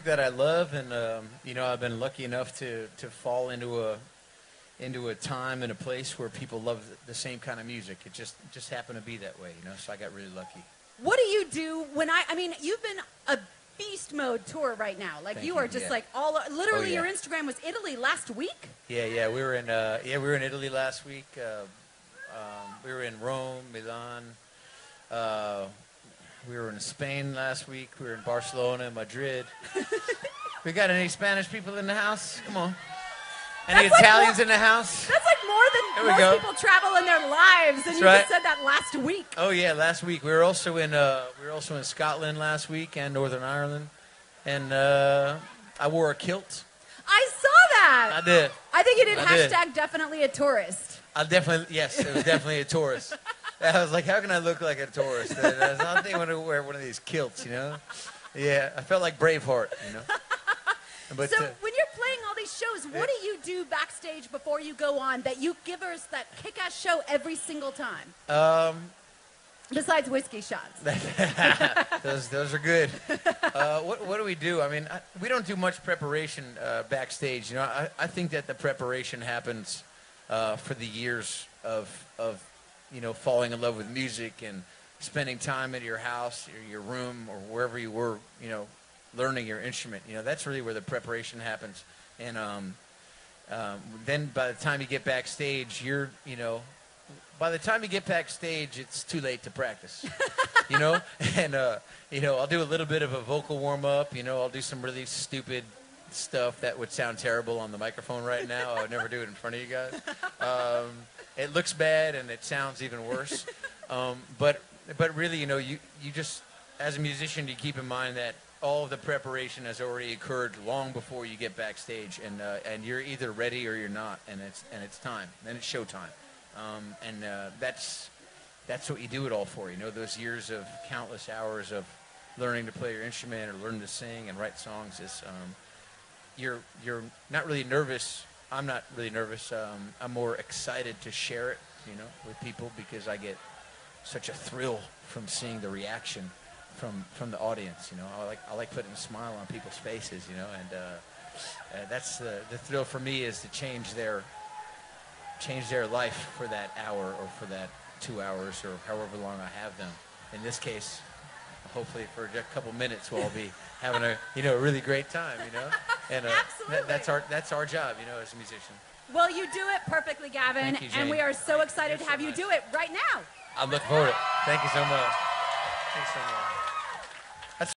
that I love, and you know, I've been lucky enough to fall into a time and a place where people love the same kind of music. It just happened to be that way, you know. So I got really lucky. What do you do when I mean, you've been a beast mode tour right now. Like you are just like literally your Instagram was Italy last week. Yeah, we were in Italy last week. We were in Rome, Milan. We were in Spain last week. We were in Barcelona, Madrid. We got any Spanish people in the house? Come on. Any Italians in the house? That's like more than most people travel in their lives, and you just said that last week. Oh yeah, last week we were also in Scotland last week and Northern Ireland, and I wore a kilt. I saw that. I did. I think you did hashtag definitely a tourist. Yes, it was definitely a tourist. I was like, how can I look like a tourist? I think I want to wear one of these kilts, you know. Yeah, I felt like Braveheart, you know. But, so when you're playing all these shows, what do you do backstage before you go on that you give us that kick-ass show every single time? Besides whiskey shots. those are good. What do we do? I mean, we don't do much preparation backstage. You know, I think that the preparation happens for the years of you know, falling in love with music and spending time at your house or your room or wherever you were, you know, learning your instrument. You know, that's really where the preparation happens. And then by the time you get backstage, by the time you get backstage, it's too late to practice, you know? And, you know, I'll do a little bit of a vocal warm-up. You know, I'll do some really stupid stuff that would sound terrible on the microphone right now. I would never do it in front of you guys. It looks bad, and it sounds even worse. But really, you know, you just, as a musician, you keep in mind that all of the preparation has already occurred long before you get backstage, and you're either ready or you're not, and it's time. Then it's showtime. That's what you do it all for. You know, those years of countless hours of learning to play your instrument or learning to sing and write songs is you're not really nervous. I'm not really nervous. I'm more excited to share it, you know, with people because I get such a thrill from seeing the reaction from the audience. You know, I like putting a smile on people's faces. You know, and that's the thrill for me is to change their life for that hour or for that 2 hours or however long I have them. In this case, hopefully for a couple minutes we'll all be having a really great time, you know, and that's our job, you know, as a musician. Well, you do it perfectly, Gavin, Thank you, Jayn. and we are so excited to have you do it right now. I'm looking forward to it. Thank you so much. Thanks so much.